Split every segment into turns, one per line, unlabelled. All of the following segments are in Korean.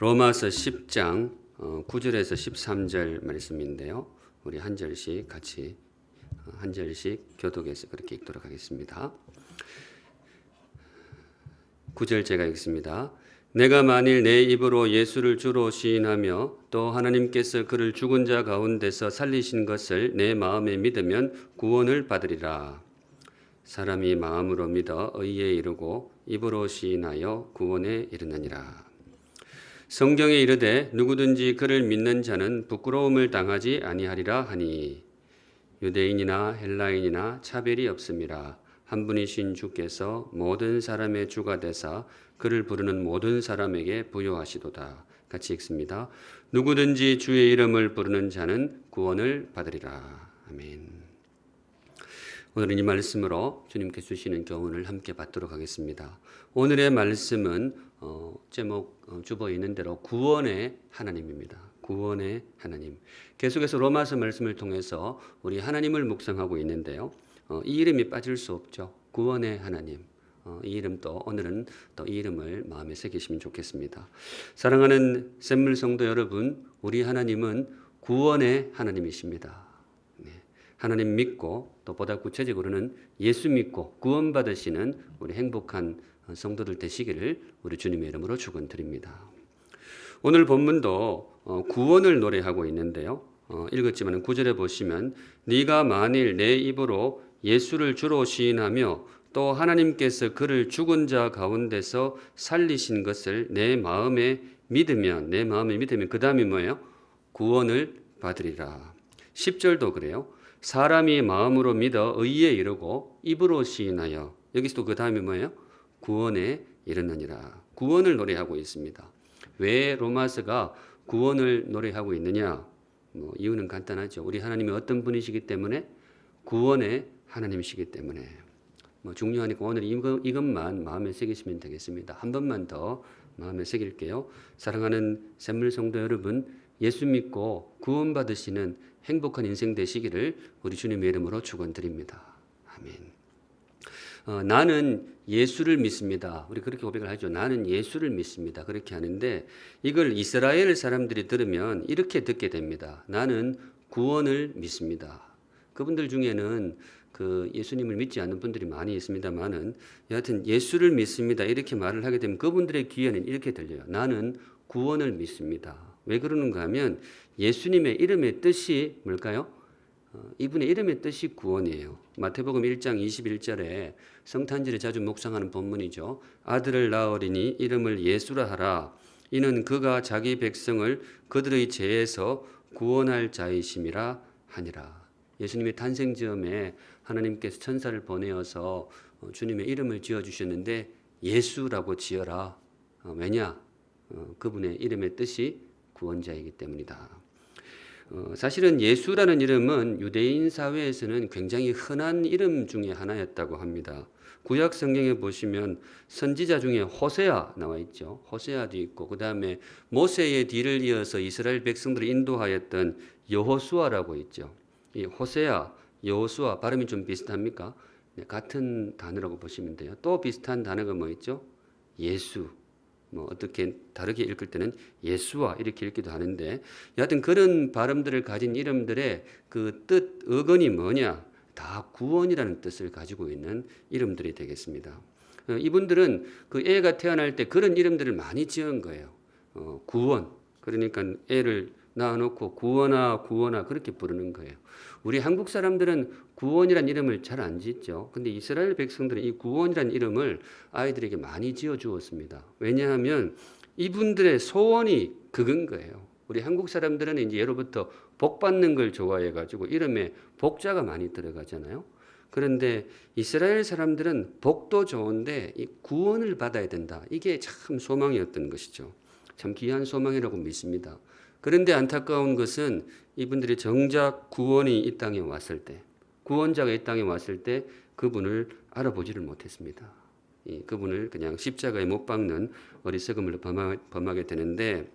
로마서 10장 9절에서 13절 말씀인데요. 우리 한 절씩 같이 한 절씩 교독해서 그렇게 읽도록 하겠습니다. 9절 제가 읽습니다. 내가 만일 내 입으로 예수를 주로 시인하며 또 하나님께서 그를 죽은 자 가운데서 살리신 것을 내 마음에 믿으면 구원을 받으리라. 사람이 마음으로 믿어 의에 이르고 입으로 시인하여 구원에 이르느니라. 성경에 이르되 누구든지 그를 믿는 자는 부끄러움을 당하지 아니하리라 하니 유대인이나 헬라인이나 차별이 없음이라. 한 분이신 주께서 모든 사람의 주가 되사 그를 부르는 모든 사람에게 부여하시도다. 같이 읽습니다. 누구든지 주의 이름을 부르는 자는 구원을 받으리라. 아멘. 오늘은 이 말씀으로 주님께서 주시는 교훈을 함께 받도록 하겠습니다. 오늘의 말씀은 제목 주보에 있는 대로 구원의 하나님입니다. 구원의 하나님. 계속해서 로마서 말씀을 통해서 우리 하나님을 묵상하고 있는데요. 이 이름이 빠질 수 없죠. 구원의 하나님. 이 이름도 오늘은 또 이 이름을 마음에 새기시면 좋겠습니다. 사랑하는 샘물 성도 여러분, 우리 하나님은 구원의 하나님이십니다. 하나님 믿고 또 보다 구체적으로는 예수 믿고 구원받으시는 우리 행복한 성도들 되시기를 우리 주님의 이름으로 축원드립니다. 오늘 본문도 구원을 노래하고 있는데요. 읽었지만 9절에 보시면 네가 만일 내 입으로 예수를 주로 시인하며 또 하나님께서 그를 죽은 자 가운데서 살리신 것을 내 마음에 믿으면 그 다음이 뭐예요? 구원을 받으리라. 10절도 그래요. 사람이 마음으로 믿어 의에 이르고 입으로 시인하여, 여기서도 그 다음이 뭐예요? 구원에 이르느니라. 구원을 노래하고 있습니다. 왜 로마서가 구원을 노래하고 있느냐? 이유는 간단하죠. 우리 하나님이 어떤 분이시기 때문에? 구원의 하나님이시기 때문에. 중요하니까 오늘 이것만 마음에 새기시면 되겠습니다. 한 번만 더 마음에 새길게요. 사랑하는 샘물 성도 여러분, 예수 믿고 구원받으시는 행복한 인생 되시기를 우리 주님의 이름으로 축원드립니다. 아멘. 나는 예수를 믿습니다. 우리 그렇게 고백을 하죠. 나는 예수를 믿습니다. 그렇게 하는데 이걸 이스라엘 사람들이 들으면 이렇게 듣게 됩니다. 나는 구원을 믿습니다. 그분들 중에는 예수님을 믿지 않는 분들이 많이 있습니다만은 여하튼 예수를 믿습니다. 이렇게 말을 하게 되면 그분들의 귀에는 이렇게 들려요. 나는 구원을 믿습니다. 왜 그러는가 하면 예수님의 이름의 뜻이 뭘까요? 이분의 이름의 뜻이 구원이에요. 마태복음 1장 21절에 성탄절에 자주 묵상하는 본문이죠. 아들을 낳으리니 이름을 예수라 하라. 이는 그가 자기 백성을 그들의 죄에서 구원할 자이심이라 하니라. 예수님의 탄생 즈음에 하나님께서 천사를 보내어서 주님의 이름을 지어주셨는데 예수라고 지어라. 왜냐? 그분의 이름의 뜻이 구원자이기 때문이다. 사실은 예수라는 이름은 유대인 사회에서는 굉장히 흔한 이름 중에 하나였다고 합니다. 구약 성경에 보시면 선지자 중에 호세아 나와 있죠. 호세아도 있고 그 다음에 모세의 뒤를 이어서 이스라엘 백성들을 인도하였던 여호수아라고 있죠. 이 호세아, 여호수아 발음이 좀 비슷합니까? 네, 같은 단어라고 보시면 돼요. 또 비슷한 단어가 뭐 있죠? 예수. 어떻게 다르게 읽을 때는 예수와 이렇게 읽기도 하는데 여하튼 그런 발음들을 가진 이름들의 그 뜻, 어근이 뭐냐? 다 구원이라는 뜻을 가지고 있는 이름들이 되겠습니다. 이분들은 그 애가 태어날 때 그런 이름들을 많이 지은 거예요. 구원. 그러니까 애를 낳아놓고 구원아 구원아 그렇게 부르는 거예요. 우리 한국 사람들은 구원이란 이름을 잘 안 짓죠. 근데 이스라엘 백성들은 이 구원이란 이름을 아이들에게 많이 지어 주었습니다. 왜냐하면 이분들의 소원이 그건 거예요. 우리 한국 사람들은 이제 예로부터 복 받는 걸 좋아해 가지고 이름에 복자가 많이 들어가잖아요. 그런데 이스라엘 사람들은 복도 좋은데 이 구원을 받아야 된다. 이게 참 소망이었던 것이죠. 참 귀한 소망이라고 믿습니다. 그런데 안타까운 것은 이분들이 정작 구원이 이 땅에 왔을 때, 구원자가 이 땅에 왔을 때 그분을 알아보지를 못했습니다. 그분을 그냥 십자가에 못 박는 어리석음을 범하게 되는데,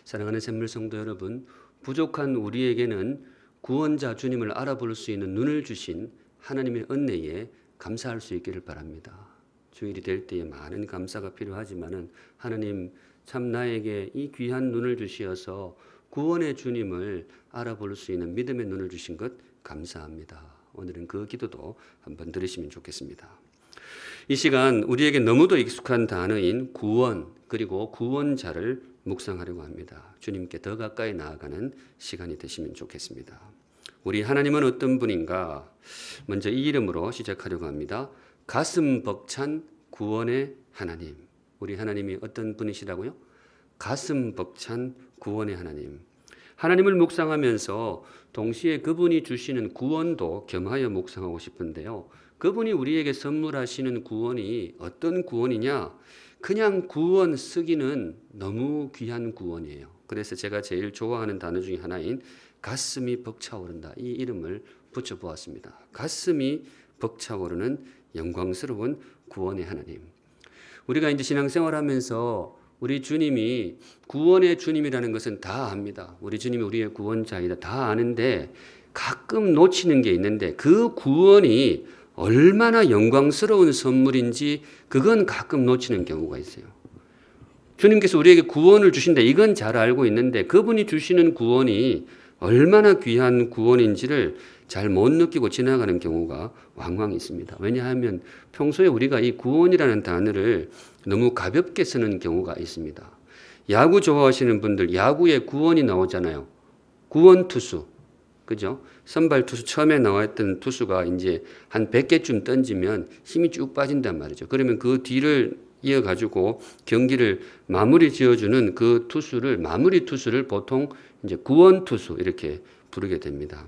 사랑하는 샘물 성도 여러분, 부족한 우리에게는 구원자 주님을 알아볼 수 있는 눈을 주신 하나님의 은혜에 감사할 수 있기를 바랍니다. 주일이 될 때에 많은 감사가 필요하지만은 하나님 참 나에게 이 귀한 눈을 주시어서 구원의 주님을 알아볼 수 있는 믿음의 눈을 주신 것 감사합니다. 오늘은 그 기도도 한번 들으시면 좋겠습니다. 이 시간 우리에게 너무도 익숙한 단어인 구원 그리고 구원자를 묵상하려고 합니다. 주님께 더 가까이 나아가는 시간이 되시면 좋겠습니다. 우리 하나님은 어떤 분인가? 먼저 이 이름으로 시작하려고 합니다. 가슴 벅찬 구원의 하나님. 우리 하나님이 어떤 분이시라고요? 가슴 벅찬 구원의 하나님. 하나님을 묵상하면서 동시에 그분이 주시는 구원도 겸하여 묵상하고 싶은데요. 그분이 우리에게 선물하시는 구원이 어떤 구원이냐? 그냥 구원 쓰기는 너무 귀한 구원이에요. 그래서 제가 제일 좋아하는 단어 중에 하나인 가슴이 벅차오른다. 이 이름을 붙여보았습니다. 가슴이 벅차오르는 영광스러운 구원의 하나님. 우리가 이제 신앙생활하면서 우리 주님이 구원의 주님이라는 것은 다 압니다. 우리 주님이 우리의 구원자이다. 다 아는데 가끔 놓치는 게 있는데 그 구원이 얼마나 영광스러운 선물인지 그건 가끔 놓치는 경우가 있어요. 주님께서 우리에게 구원을 주신다. 이건 잘 알고 있는데 그분이 주시는 구원이 얼마나 귀한 구원인지를 잘 못 느끼고 지나가는 경우가 왕왕 있습니다. 왜냐하면 평소에 우리가 이 구원이라는 단어를 너무 가볍게 쓰는 경우가 있습니다. 야구 좋아하시는 분들 야구에 구원이 나오잖아요. 구원 투수. 그죠? 선발 투수 처음에 나왔던 투수가 이제 한 100개쯤 던지면 힘이 쭉 빠진단 말이죠. 그러면 그 뒤를 이어가지고 경기를 마무리 지어주는 그 투수를, 마무리 투수를 보통 이제 구원 투수 이렇게 부르게 됩니다.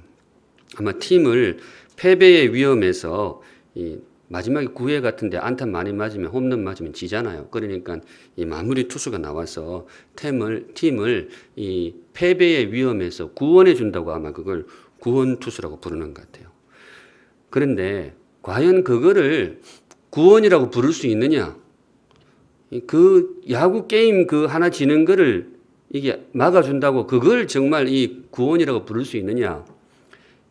아마 팀을 패배의 위험에서 이 마지막에 9회 같은데 안타 많이 맞으면 홈런 맞으면 지잖아요. 그러니까 이 마무리 투수가 나와서 팀을 이 패배의 위험에서 구원해 준다고 아마 그걸 구원 투수라고 부르는 것 같아요. 그런데 과연 그거를 구원이라고 부를 수 있느냐? 그 야구 게임 그 하나 지는 거를 이게 막아준다고 그걸 정말 이 구원이라고 부를 수 있느냐?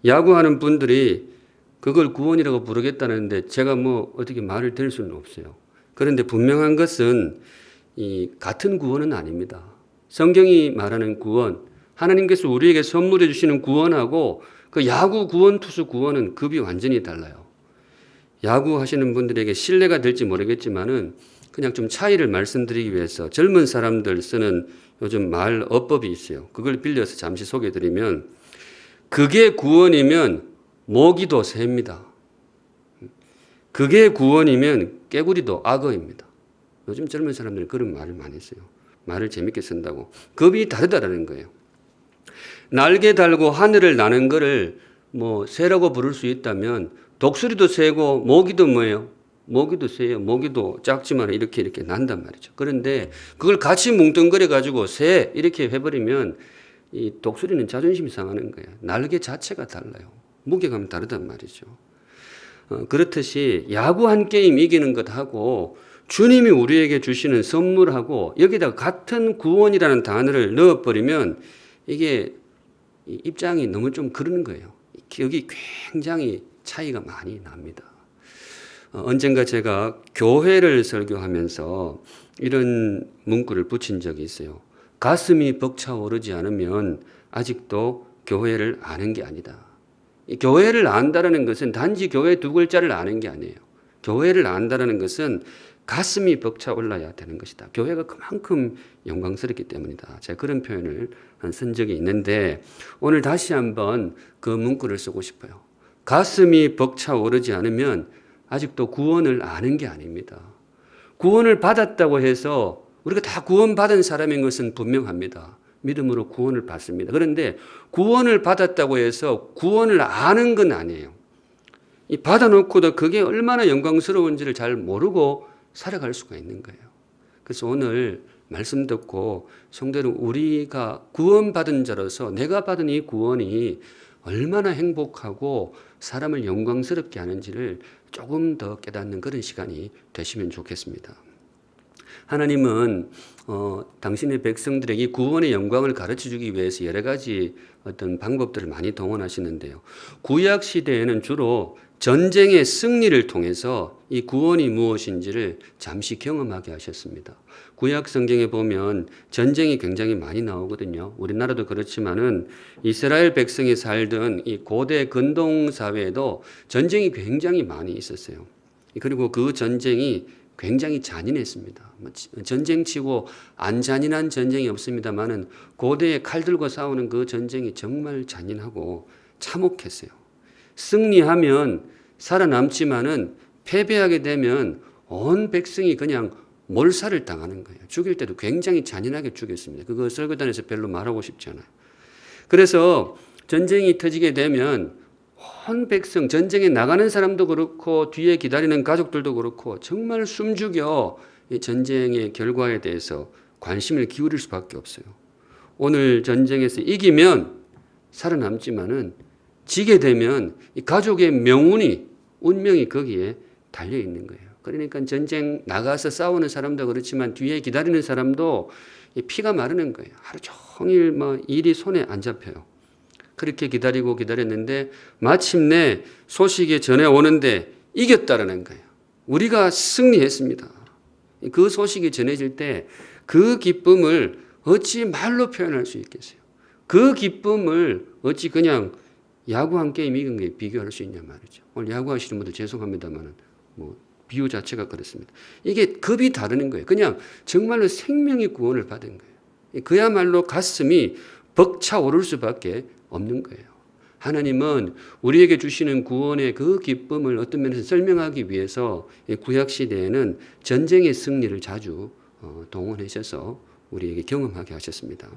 야구하는 분들이 그걸 구원이라고 부르겠다는데 제가 뭐 어떻게 말을 들 수는 없어요. 그런데 분명한 것은 이 같은 구원은 아닙니다. 성경이 말하는 구원, 하나님께서 우리에게 선물해 주시는 구원하고 그 야구 구원, 투수 구원은 급이 완전히 달라요. 야구 하시는 분들에게 신뢰가 될지 모르겠지만은 그냥 좀 차이를 말씀드리기 위해서 젊은 사람들 쓰는 요즘 말 어법이 있어요. 그걸 빌려서 잠시 소개해 드리면 그게 구원이면 모기도 새입니다. 그게 구원이면 깨구리도 악어입니다. 요즘 젊은 사람들이 그런 말을 많이 써요. 말을 재밌게 쓴다고. 급이 다르다라는 거예요. 날개 달고 하늘을 나는 거를 뭐 새라고 부를 수 있다면 독수리도 새고 모기도 뭐예요? 모기도 새요. 모기도 작지만 이렇게 난단 말이죠. 그런데 그걸 같이 뭉뚱그려 가지고 새 이렇게 해버리면 이 독수리는 자존심이 상하는 거예요. 날개 자체가 달라요. 무게감이 다르단 말이죠. 그렇듯이 야구 한 게임 이기는 것하고 주님이 우리에게 주시는 선물하고 여기다가 같은 구원이라는 단어를 넣어버리면 이게 입장이 너무 좀 그러는 거예요. 여기 굉장히 차이가 많이 납니다. 언젠가 제가 교회를 설교하면서 이런 문구를 붙인 적이 있어요. 가슴이 벅차오르지 않으면 아직도 교회를 아는 게 아니다. 교회를 안다라는 것은 단지 교회 두 글자를 아는 게 아니에요. 교회를 안다라는 것은 가슴이 벅차올라야 되는 것이다. 교회가 그만큼 영광스럽기 때문이다. 제가 그런 표현을 쓴 적이 있는데 오늘 다시 한번 그 문구를 쓰고 싶어요. 가슴이 벅차오르지 않으면 아직도 구원을 아는 게 아닙니다. 구원을 받았다고 해서 우리가 다 구원받은 사람인 것은 분명합니다. 믿음으로 구원을 받습니다. 그런데 구원을 받았다고 해서 구원을 아는 건 아니에요. 이 받아놓고도 그게 얼마나 영광스러운지를 잘 모르고 살아갈 수가 있는 거예요. 그래서 오늘 말씀 듣고 성도는 우리가 구원받은 자로서 내가 받은 이 구원이 얼마나 행복하고 사람을 영광스럽게 하는지를 조금 더 깨닫는 그런 시간이 되시면 좋겠습니다. 하나님은 당신의 백성들에게 구원의 영광을 가르쳐주기 위해서 여러 가지 어떤 방법들을 많이 동원하시는데요. 구약 시대에는 주로 전쟁의 승리를 통해서 이 구원이 무엇인지를 잠시 경험하게 하셨습니다. 구약 성경에 보면 전쟁이 굉장히 많이 나오거든요. 우리나라도 그렇지만은 이스라엘 백성이 살던 이 고대 근동 사회에도 전쟁이 굉장히 많이 있었어요. 그리고 그 전쟁이 굉장히 잔인했습니다. 전쟁치고 안 잔인한 전쟁이 없습니다만은 고대에 칼 들고 싸우는 그 전쟁이 정말 잔인하고 참혹했어요. 승리하면 살아남지만은 패배하게 되면 온 백성이 그냥 몰살을 당하는 거예요. 죽일 때도 굉장히 잔인하게 죽였습니다. 그거 설교단에서 별로 말하고 싶지 않아요. 그래서 전쟁이 터지게 되면 온 백성, 전쟁에 나가는 사람도 그렇고 뒤에 기다리는 가족들도 그렇고 정말 숨죽여 이 전쟁의 결과에 대해서 관심을 기울일 수밖에 없어요. 오늘 전쟁에서 이기면 살아남지만은 지게 되면 이 가족의 명운이, 운명이 거기에 달려 있는 거예요. 그러니까 전쟁 나가서 싸우는 사람도 그렇지만 뒤에 기다리는 사람도 피가 마르는 거예요. 하루 종일 일이 손에 안 잡혀요. 그렇게 기다리고 기다렸는데 마침내 소식이 전해오는데 이겼다라는 거예요. 우리가 승리했습니다. 그 소식이 전해질 때 그 기쁨을 어찌 말로 표현할 수 있겠어요? 그 기쁨을 어찌 그냥 야구 한 게임 이긴 게 비교할 수 있냐 말이죠. 오늘 야구하시는 분들 죄송합니다만은 비유 자체가 그렇습니다. 이게 급이 다르는 거예요. 그냥 정말로 생명의 구원을 받은 거예요. 그야말로 가슴이 벅차오를 수밖에 없는 거예요. 하나님은 우리에게 주시는 구원의 그 기쁨을 어떤 면에서 설명하기 위해서 구약 시대에는 전쟁의 승리를 자주 동원하셔서 우리에게 경험하게 하셨습니다.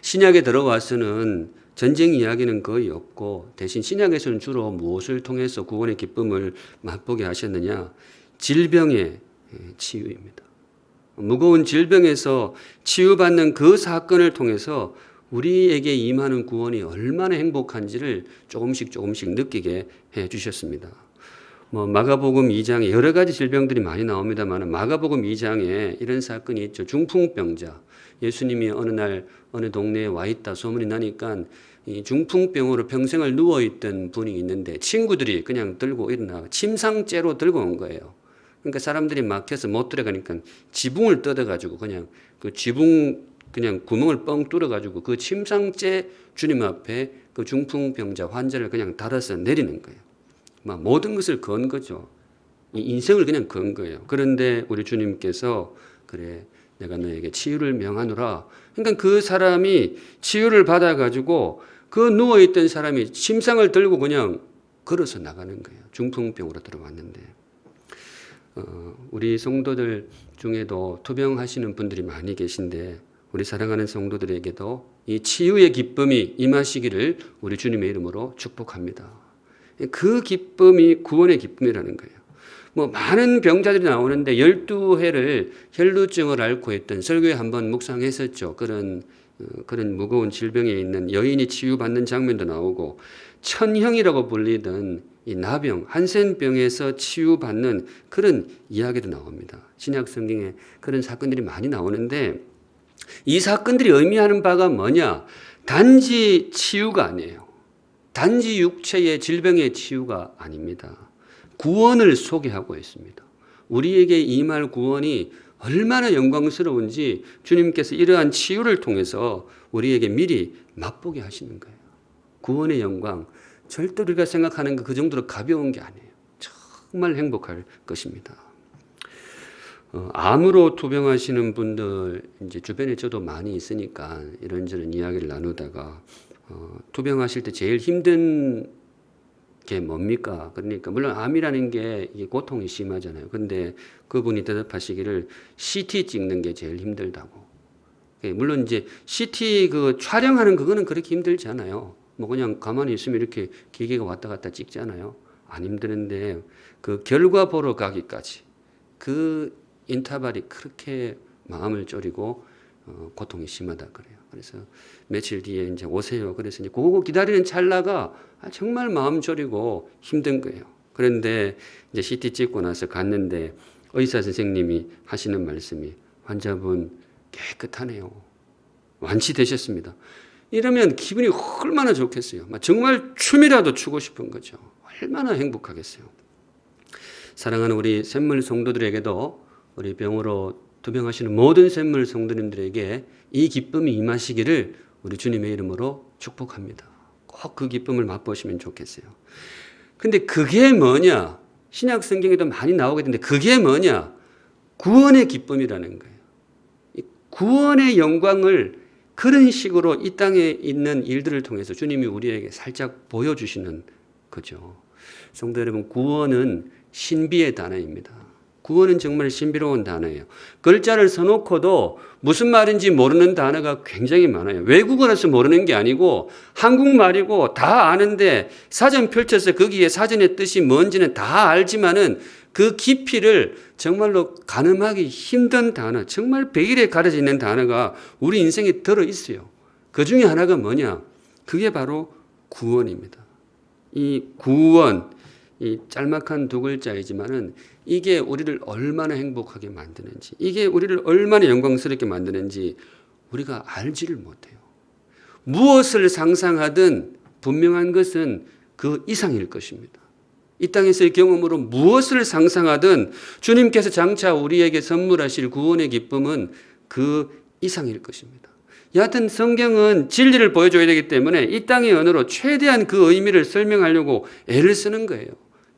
신약에 들어와서는 전쟁 이야기는 거의 없고 대신 신약에서는 주로 무엇을 통해서 구원의 기쁨을 맛보게 하셨느냐? 질병의 치유입니다. 무거운 질병에서 치유받는 그 사건을 통해서 우리에게 임하는 구원이 얼마나 행복한지를 조금씩 느끼게 해 주셨습니다. 마가복음 2장에 여러 가지 질병들이 많이 나옵니다만 마가복음 2장에 이런 사건이 있죠. 중풍병자. 예수님이 어느 날 어느 동네에 와 있다 소문이 나니까 이 중풍병으로 평생을 누워있던 분이 있는데 친구들이 그냥 들고 일어나 침상째로 들고 온 거예요. 그러니까 사람들이 막혀서 못 들어가니까 지붕을 뜯어가지고 그냥 그 지붕 그냥 구멍을 뻥 뚫어가지고 그 침상째 주님 앞에 그 중풍병자 환자를 그냥 달아서 내리는 거예요. 모든 것을 건 거죠. 인생을 그냥 건 거예요. 그런데 우리 주님께서 그래 내가 너에게 치유를 명하노라. 그러니까 그 사람이 치유를 받아가지고 그 누워있던 사람이 침상을 들고 그냥 걸어서 나가는 거예요. 중풍병으로 들어왔는데 우리 성도들 중에도 투병하시는 분들이 많이 계신데 우리 사랑하는 성도들에게도 이 치유의 기쁨이 임하시기를 우리 주님의 이름으로 축복합니다. 그 기쁨이 구원의 기쁨이라는 거예요. 많은 병자들이 나오는데 12해를 혈루증을 앓고 있던 설교에 한번 묵상했었죠. 그런 무거운 질병에 있는 여인이 치유받는 장면도 나오고 천형이라고 불리던 이 나병, 한센병에서 치유받는 그런 이야기도 나옵니다. 신약 성경에 그런 사건들이 많이 나오는데 이 사건들이 의미하는 바가 뭐냐? 단지 치유가 아니에요. 단지 육체의 질병의 치유가 아닙니다. 구원을 소개하고 있습니다. 우리에게 임할 구원이 얼마나 영광스러운지 주님께서 이러한 치유를 통해서 우리에게 미리 맛보게 하시는 거예요. 구원의 영광, 절대 우리가 생각하는 그 정도로 가벼운 게 아니에요. 정말 행복할 것입니다. 암으로 투병하시는 분들 이제 주변에 저도 많이 있으니까 이런저런 이야기를 나누다가 투병하실 때 제일 힘든 게 뭡니까? 그러니까 물론 암이라는 게 이게 고통이 심하잖아요. 근데 그분이 대답하시기를 CT 찍는 게 제일 힘들다고. 물론 이제 CT 그 촬영하는 그거는 그렇게 힘들지 않아요. 그냥 가만히 있으면 이렇게 기계가 왔다 갔다 찍잖아요. 안 힘드는데 그 결과 보러 가기까지 그 인터벌이 그렇게 마음을 졸이고 고통이 심하다 그래요. 그래서 며칠 뒤에 이제 오세요. 그래서 이제 그거 기다리는 찰나가 정말 마음 졸이고 힘든 거예요. 그런데 이제 CT 찍고 나서 갔는데 의사 선생님이 하시는 말씀이 환자분 깨끗하네요. 완치되셨습니다. 이러면 기분이 얼마나 좋겠어요. 정말 춤이라도 추고 싶은 거죠. 얼마나 행복하겠어요. 사랑하는 우리 샘물 성도들에게도 우리 병으로 투병하시는 모든 샘물 성도님들에게 이 기쁨이 임하시기를 우리 주님의 이름으로 축복합니다. 꼭 그 기쁨을 맛보시면 좋겠어요. 근데 그게 뭐냐? 신약 성경에도 많이 나오게 되는데 그게 뭐냐? 구원의 기쁨이라는 거예요. 구원의 영광을 그런 식으로 이 땅에 있는 일들을 통해서 주님이 우리에게 살짝 보여주시는 거죠. 성도 여러분, 구원은 신비의 단어입니다. 구원은 정말 신비로운 단어예요. 글자를 써놓고도 무슨 말인지 모르는 단어가 굉장히 많아요. 외국어라서 모르는 게 아니고 한국말이고 다 아는데 사전 펼쳐서 거기에 사전의 뜻이 뭔지는 다 알지만은 그 깊이를 정말로 가늠하기 힘든 단어, 정말 백일에 가려져 있는 단어가 우리 인생에 들어있어요. 그 중에 하나가 뭐냐? 그게 바로 구원입니다. 이 구원, 이 짤막한 두 글자이지만은 이게 우리를 얼마나 행복하게 만드는지, 이게 우리를 얼마나 영광스럽게 만드는지 우리가 알지를 못해요. 무엇을 상상하든 분명한 것은 그 이상일 것입니다. 이 땅에서의 경험으로 무엇을 상상하든 주님께서 장차 우리에게 선물하실 구원의 기쁨은 그 이상일 것입니다. 여하튼 성경은 진리를 보여줘야 되기 때문에 이 땅의 언어로 최대한 그 의미를 설명하려고 애를 쓰는 거예요.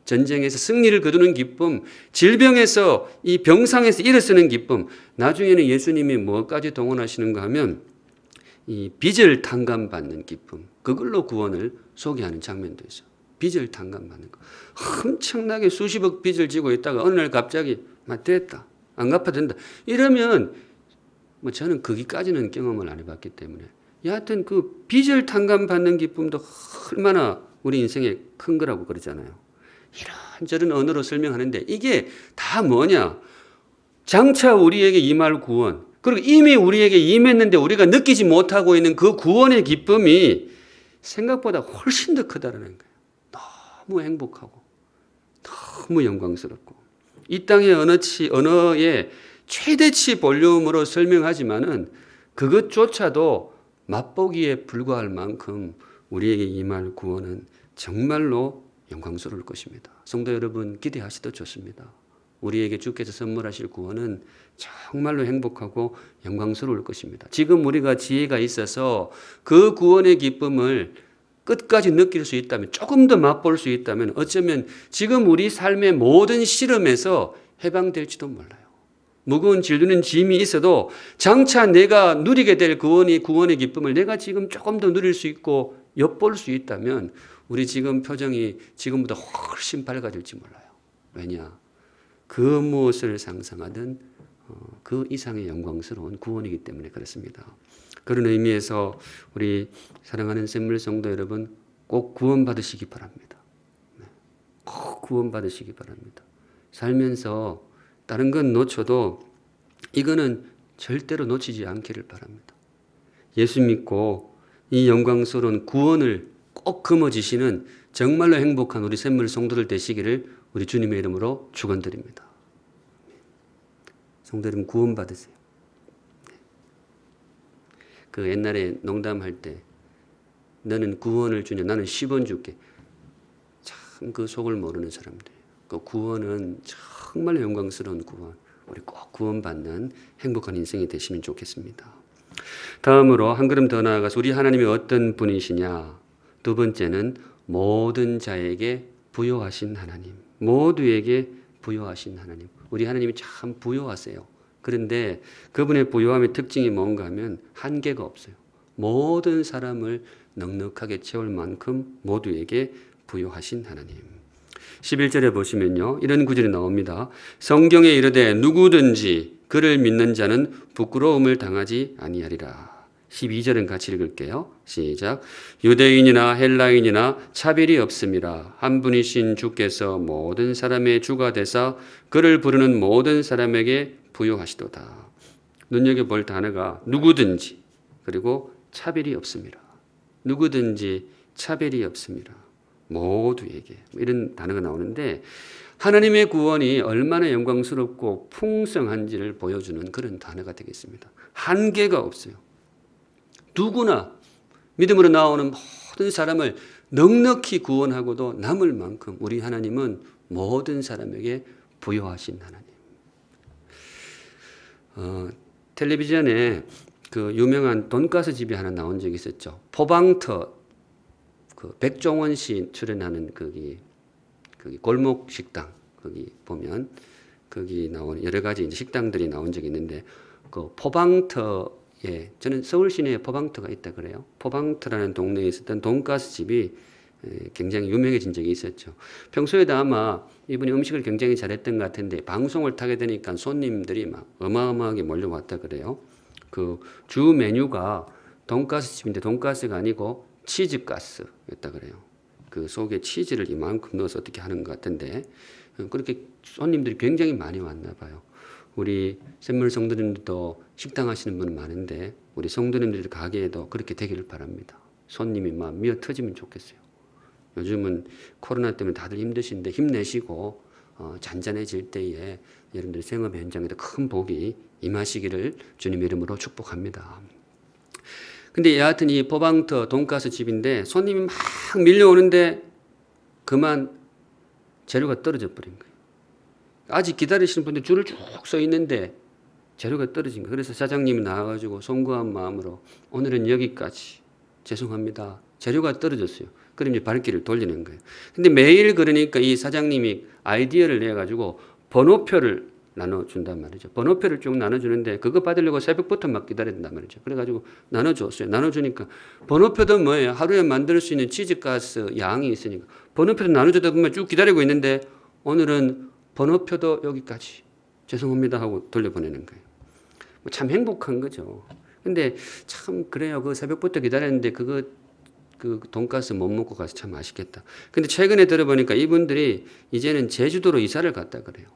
전쟁에서 승리를 거두는 기쁨, 질병에서 이 병상에서 일어서는 기쁨, 나중에는 예수님이 뭐까지 동원하시는가 하면 이 빚을 탕감받는 기쁨, 그걸로 구원을 소개하는 장면도 있어요. 빚을 탕감받는 거. 엄청나게 수십억 빚을 지고 있다가 어느 날 갑자기 됐다, 안 갚아도 된다. 이러면 뭐 저는 거기까지는 경험을 안 해봤기 때문에 여하튼 그 빚을 탕감받는 기쁨도 얼마나 우리 인생에 큰 거라고 그러잖아요. 이런저런 언어로 설명하는데 이게 다 뭐냐? 장차 우리에게 임할 구원, 그리고 이미 우리에게 임했는데 우리가 느끼지 못하고 있는 그 구원의 기쁨이 생각보다 훨씬 더 크다는 거예요. 너무 행복하고 너무 영광스럽고 이 땅의 언어의 최대치 볼륨으로 설명하지만은 그것조차도 맛보기에 불과할 만큼 우리에게 임할 구원은 정말로 영광스러울 것입니다. 성도 여러분, 기대하시도 좋습니다. 우리에게 주께서 선물하실 구원은 정말로 행복하고 영광스러울 것입니다. 지금 우리가 지혜가 있어서 그 구원의 기쁨을 끝까지 느낄 수 있다면, 조금 더 맛볼 수 있다면 어쩌면 지금 우리 삶의 모든 시름에서 해방될지도 몰라요. 무거운 질두는 짐이 있어도 장차 내가 누리게 될 구원의 기쁨을 내가 지금 조금 더 누릴 수 있고 엿볼 수 있다면 우리 지금 표정이 지금보다 훨씬 밝아질지 몰라요. 왜냐? 그 무엇을 상상하든 그 이상의 영광스러운 구원이기 때문에 그렇습니다. 그런 의미에서 우리 사랑하는 샘물 성도 여러분, 꼭 구원받으시기 바랍니다. 꼭 구원받으시기 바랍니다. 살면서 다른 건 놓쳐도 이거는 절대로 놓치지 않기를 바랍니다. 예수 믿고 이 영광스러운 구원을 꼭 거머쥐시는 정말로 행복한 우리 샘물 성도들 되시기를 우리 주님의 이름으로 축원드립니다. 성도 여러분, 구원 받으세요. 그 옛날에 농담할 때 너는 구원을 주냐, 나는 10원 줄게. 참 그 속을 모르는 사람들. 그 구원은 정말 영광스러운 구원. 우리 꼭 구원받는 행복한 인생이 되시면 좋겠습니다. 다음으로 한 걸음 더 나아가서 우리 하나님이 어떤 분이시냐. 두 번째는 모든 자에게 부요하신 하나님. 모두에게 부요하신 하나님. 우리 하나님이 참 부요하세요. 그런데 그분의 부요함의 특징이 뭔가 하면 한계가 없어요. 모든 사람을 넉넉하게 채울 만큼 모두에게 부요하신 하나님. 11절에 보시면요, 이런 구절이 나옵니다. 성경에 이르되 누구든지 그를 믿는 자는 부끄러움을 당하지 아니하리라. 12절은 같이 읽을게요. 시작. 유대인이나 헬라인이나 차별이 없음이라. 한 분이신 주께서 모든 사람의 주가 되사 그를 부르는 모든 사람에게 부요하시도다. 눈여겨볼 단어가 누구든지, 그리고 차별이 없음이라. 누구든지 차별이 없음이라. 모두에게, 이런 단어가 나오는데 하나님의 구원이 얼마나 영광스럽고 풍성한지를 보여주는 그런 단어가 되겠습니다. 한계가 없어요. 누구나 믿음으로 나오는 모든 사람을 넉넉히 구원하고도 남을 만큼 우리 하나님은 모든 사람에게 부여하신 하나님. 텔레비전에 그 유명한 돈가스 집이 하나 나온 적이 있었죠. 포방터, 그 백종원 씨 출연하는 거기 골목 식당, 거기 보면 거기 나온 여러 가지 이제 식당들이 나온 적이 있는데, 그 포방터에, 저는 서울 시내에 포방터가 있다 그래요. 포방터라는 동네에 있었던 돈가스 집이 굉장히 유명해진 적이 있었죠. 평소에도 아마 이분이 음식을 굉장히 잘했던 것 같은데 방송을 타게 되니까 손님들이 막 어마어마하게 몰려왔다 그래요. 그 주 메뉴가 돈가스 집인데 돈가스가 아니고 치즈가스였다 그래요. 그 속에 치즈를 이만큼 넣어서 어떻게 하는 것 같은데, 그렇게 손님들이 굉장히 많이 왔나 봐요. 우리 샘물 성도님들도 식당 하시는 분 많은데 우리 성도님들 가게에도 그렇게 되기를 바랍니다. 손님이 막 미어 터지면 좋겠어요. 요즘은 코로나 때문에 다들 힘드신데 힘내시고 잔잔해질 때에 여러분들 생업 현장에도 큰 복이 임하시기를 주님 이름으로 축복합니다. 근데 여하튼 이 포방터 돈가스 집인데 손님이 막 밀려오는데 그만 재료가 떨어져 버린 거예요. 아직 기다리시는 분들 줄을 쭉 서 있는데 재료가 떨어진 거예요. 그래서 사장님이 나와가지고 송구한 마음으로 오늘은 여기까지 죄송합니다. 재료가 떨어졌어요. 그럼 이제 발길을 돌리는 거예요. 근데 매일 그러니까 이 사장님이 아이디어를 내가지고 번호표를 나눠준단 말이죠. 번호표를 쭉 나눠주는데 그거 받으려고 새벽부터 막 기다린단 말이죠. 그래가지고 나눠줬어요. 나눠주니까 번호표도 뭐예요? 하루에 만들 수 있는 치즈가스 양이 있으니까 번호표도 나눠주다 보면 쭉 기다리고 있는데 오늘은 번호표도 여기까지 죄송합니다 하고 돌려보내는 거예요. 참 행복한 거죠. 근데 참 그래요. 그 새벽부터 기다렸는데 그 돈가스 못 먹고 가서 참 맛있겠다. 근데 최근에 들어보니까 이분들이 이제는 제주도로 이사를 갔다 그래요.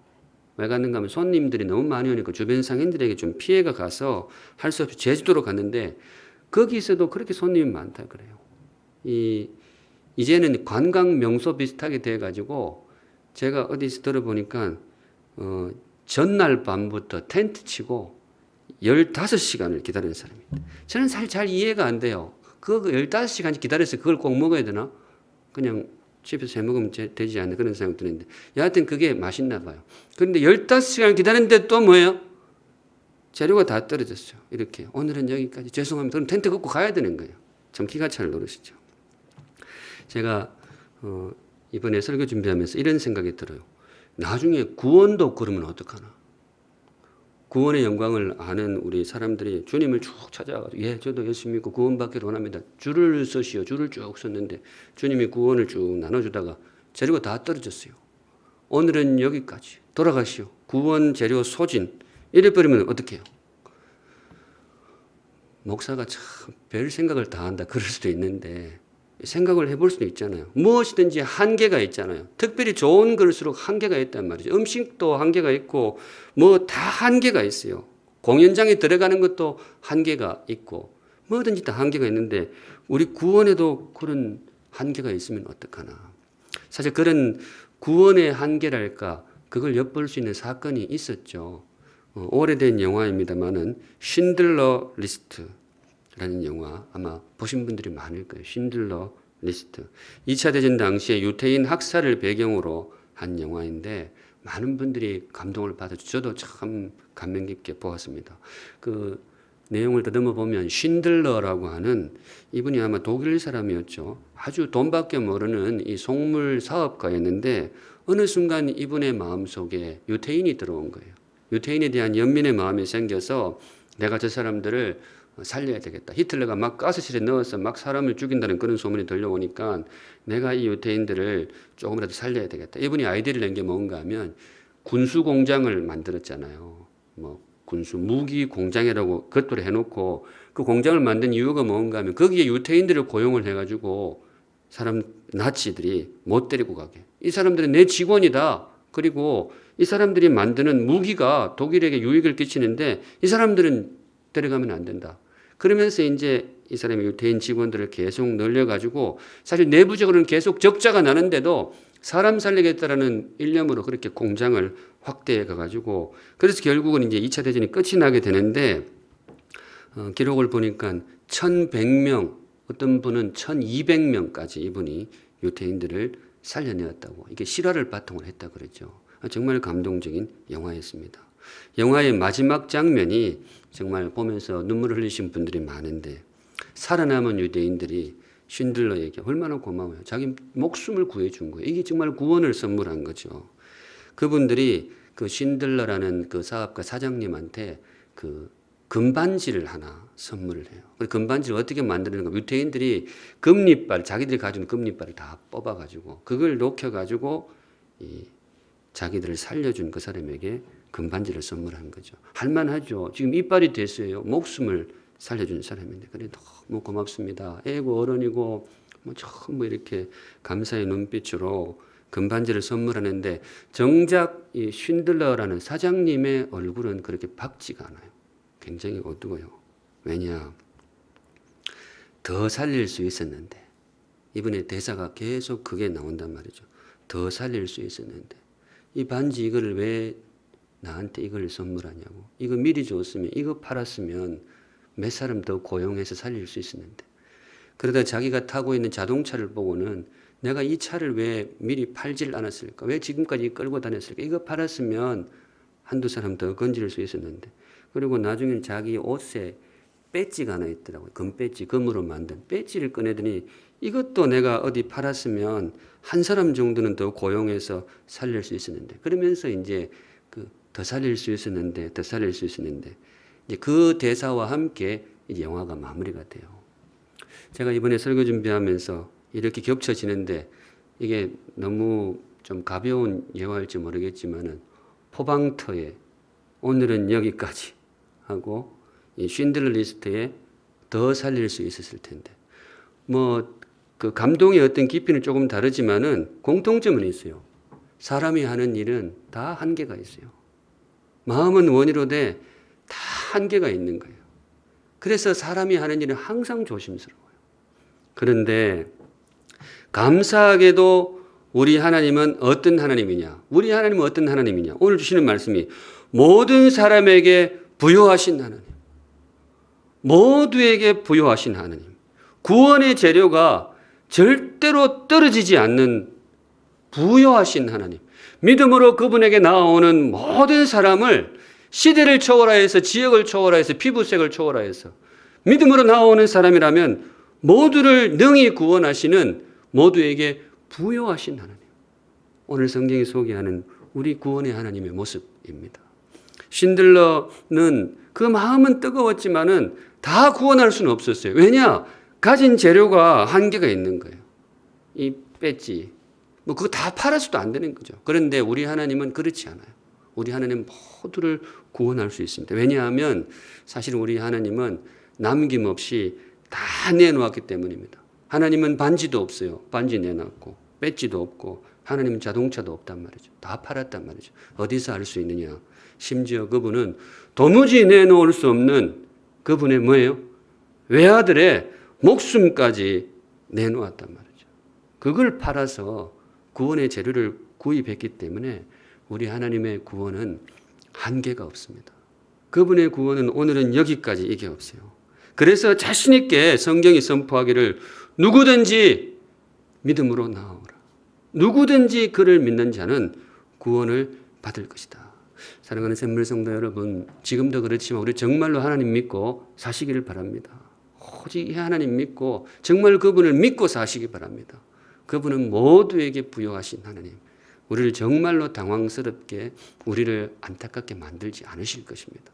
왜 갔는가 하면 손님들이 너무 많이 오니까 주변 상인들에게 좀 피해가 가서 할 수 없이 제주도로 갔는데 거기서도 그렇게 손님이 많다 그래요. 이제는 관광 명소 비슷하게 돼가지고 제가 어디서 들어보니까 전날 밤부터 텐트 치고 15시간을 기다리는 사람입니다. 저는 잘 이해가 안 돼요. 그거 15시간 기다려서 그걸 꼭 먹어야 되나? 그냥 집에서 해 먹으면 되지 않나 그런 생각 드는데 여하튼 그게 맛있나 봐요. 그런데 15시간 기다렸는데 또 뭐예요? 재료가 다 떨어졌어요. 이렇게 오늘은 여기까지 죄송합니다. 그럼 텐트 걷고 가야 되는 거예요. 참 기가 찰 노릇이죠. 제가 이번에 설교 준비하면서 이런 생각이 들어요. 나중에 구원도 그러면 어떡하나? 구원의 영광을 아는 우리 사람들이 주님을 쭉 찾아가지고 예, 저도 예수 믿고 구원받기를 원합니다. 줄을 서시오. 줄을 쭉 섰는데 주님이 구원을 쭉 나눠주다가 재료가 다 떨어졌어요. 오늘은 여기까지 돌아가시오. 구원 재료 소진 이래버리면 어떻게 해요? 목사가 참 별 생각을 다 한다 그럴 수도 있는데 생각을 해볼 수도 있잖아요. 무엇이든지 한계가 있잖아요. 특별히 좋은 걸수록 한계가 있단 말이죠. 음식도 한계가 있고 뭐 다 한계가 있어요. 공연장에 들어가는 것도 한계가 있고 뭐든지 다 한계가 있는데 우리 구원에도 그런 한계가 있으면 어떡하나. 사실 그런 구원의 한계랄까 그걸 엿볼 수 있는 사건이 있었죠. 오래된 영화입니다만은 쉰들러 리스트라는 영화 아마 보신 분들이 많을 거예요. 쉰들러 리스트. 2차 대전 당시에 유태인 학살을 배경으로 한 영화인데 많은 분들이 감동을 받았죠. 저도 참 감명 깊게 보았습니다. 그 내용을 더듬어 보면 쉰들러라고 하는 이분이 아마 독일 사람이었죠. 아주 돈밖에 모르는 이 속물 사업가였는데 어느 순간 이분의 마음속에 유태인이 들어온 거예요. 유태인에 대한 연민의 마음이 생겨서 내가 저 사람들을 살려야 되겠다. 히틀러가 막 가스실에 넣어서 막 사람을 죽인다는 그런 소문이 들려오니까 내가 이 유태인들을 조금이라도 살려야 되겠다. 이분이 아이디어를 낸 게 뭔가 하면 군수 공장을 만들었잖아요. 뭐 군수 무기 공장이라고 그것도 해놓고 그 공장을 만든 이유가 뭔가 하면 거기에 유태인들을 고용을 해가지고 사람 나치들이 못 데리고 가게. 이 사람들은 내 직원이다. 그리고 이 사람들이 만드는 무기가 독일에게 유익을 끼치는데 이 사람들은 데려가면 안 된다. 그러면서 이제 이 사람이 유태인 직원들을 계속 늘려가지고 사실 내부적으로는 계속 적자가 나는데도 사람 살리겠다라는 일념으로 그렇게 공장을 확대해 가가지고 그래서 결국은 이제 2차 대전이 끝이 나게 되는데 기록을 보니까 1,100명 어떤 분은 1200명까지 이분이 유대인들을 살려내었다고, 이게 실화를 바탕으로 했다 그러죠. 정말 감동적인 영화였습니다. 영화의 마지막 장면이 정말 보면서 눈물을 흘리신 분들이 많은데, 살아남은 유대인들이 쉰들러에게 얼마나 고마워요. 자기 목숨을 구해준 거예요. 이게 정말 구원을 선물한 거죠. 그분들이 그 쉰들러라는 그 사업가 사장님한테 그 금반지를 하나 선물을 해요. 그 금반지를 어떻게 만드는가? 유대인들이 금리빨, 자기들이 가진 금리빨을 다 뽑아가지고 그걸 녹여가지고 이 자기들을 살려준 그 사람에게 금반지를 선물한 거죠. 할만하죠. 지금 이빨이 됐어요. 목숨을 살려준 사람인데, 그래 너무 고맙습니다. 애고 어른이고 뭐 이렇게 감사의 눈빛으로 금반지를 선물하는데, 정작 이 쉰들러라는 사장님의 얼굴은 그렇게 밝지가 않아요. 굉장히 어두워요. 왜냐? 더 살릴 수 있었는데. 이번에 대사가 계속 그게 나온단 말이죠. 더 살릴 수 있었는데. 이 반지 이걸 왜 나한테 이걸 선물하냐고. 이거 미리 줬으면, 이거 팔았으면 몇 사람 더 고용해서 살릴 수 있었는데. 그러다 자기가 타고 있는 자동차를 보고는 내가 이 차를 왜 미리 팔질 않았을까? 왜 지금까지 끌고 다녔을까? 이거 팔았으면 한두 사람 더 건질 수 있었는데. 그리고 나중에 자기 옷에 배지가 하나 있더라고요. 금배지, 금으로 만든 배지를 꺼내더니 이것도 내가 어디 팔았으면 한 사람 정도는 더 고용해서 살릴 수 있었는데. 그러면서 이제 더 살릴 수 있었는데, 더 살릴 수 있었는데. 이제 그 대사와 함께 이제 영화가 마무리가 돼요. 제가 이번에 설교 준비하면서 이렇게 겹쳐지는데 이게 너무 좀 가벼운 예화일지 모르겠지만은, 포방터에 오늘은 여기까지 하고 이 쉰들러 리스트에 더 살릴 수 있었을 텐데, 뭐 그 감동의 어떤 깊이는 조금 다르지만은 공통점은 있어요. 사람이 하는 일은 다 한계가 있어요. 마음은 원이로되 다 한계가 있는 거예요. 그래서 사람이 하는 일은 항상 조심스러워요. 그런데 감사하게도 우리 하나님은 어떤 하나님이냐? 우리 하나님은 어떤 하나님이냐? 오늘 주시는 말씀이 모든 사람에게 부여하신 하나님, 모두에게 부여하신 하나님, 구원의 재료가 절대로 떨어지지 않는 부여하신 하나님, 믿음으로 그분에게 나아오는 모든 사람을 시대를 초월하여서, 지역을 초월하여서, 피부색을 초월하여서 믿음으로 나아오는 사람이라면 모두를 능히 구원하시는, 모두에게 부여하신 하나님, 오늘 성경이 소개하는 우리 구원의 하나님의 모습입니다. 쉰들러는 그 마음은 뜨거웠지만은 다 구원할 수는 없었어요. 왜냐? 가진 재료가 한계가 있는 거예요. 이 배지, 뭐 그거 다 팔아서도 안 되는 거죠. 그런데 우리 하나님은 그렇지 않아요. 우리 하나님은 모두를 구원할 수 있습니다. 왜냐하면 사실 우리 하나님은 남김없이 다 내놓았기 때문입니다. 하나님은 반지도 없어요. 반지 내놨고, 배지도 없고, 하나님은 자동차도 없단 말이죠. 다 팔았단 말이죠. 어디서 알 수 있느냐? 심지어 그분은 도무지 내놓을 수 없는 그분의 뭐예요? 외아들의 목숨까지 내놓았단 말이죠. 그걸 팔아서 구원의 재료를 구입했기 때문에 우리 하나님의 구원은 한계가 없습니다. 그분의 구원은 오늘은 여기까지, 이게 없어요. 그래서 자신 있게 성경이 선포하기를 누구든지 믿음으로 나아오라. 누구든지 그를 믿는 자는 구원을 받을 것이다. 사랑하는 샘물 성도 여러분, 지금도 그렇지만 우리 정말로 하나님 믿고 사시기를 바랍니다. 오직 이 하나님 믿고 정말 그분을 믿고 사시기 바랍니다. 그분은 모두에게 부여하신 하나님, 우리를 정말로 당황스럽게, 우리를 안타깝게 만들지 않으실 것입니다.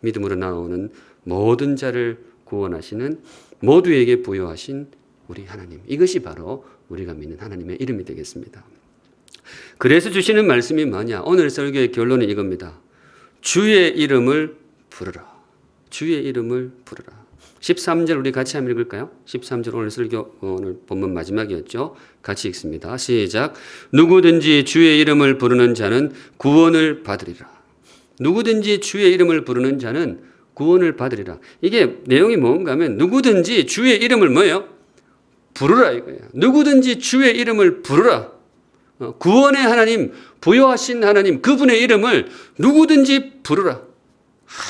믿음으로 나오는 모든 자를 구원하시는, 모두에게 부여하신 우리 하나님, 이것이 바로 우리가 믿는 하나님의 이름이 되겠습니다. 그래서 주시는 말씀이 뭐냐? 오늘 설교의 결론은 이겁니다. 주의 이름을 부르라. 주의 이름을 부르라. 13절 우리 같이 한번 읽을까요? 13절 오늘 설교, 오늘 본문 마지막이었죠. 같이 읽습니다. 시작. 누구든지 주의 이름을 부르는 자는 구원을 받으리라. 누구든지 주의 이름을 부르는 자는 구원을 받으리라. 이게 내용이 뭔가 하면 누구든지 주의 이름을 뭐예요? 부르라 이거예요. 누구든지 주의 이름을 부르라. 구원의 하나님, 부여하신 하나님, 그분의 이름을 누구든지 부르라.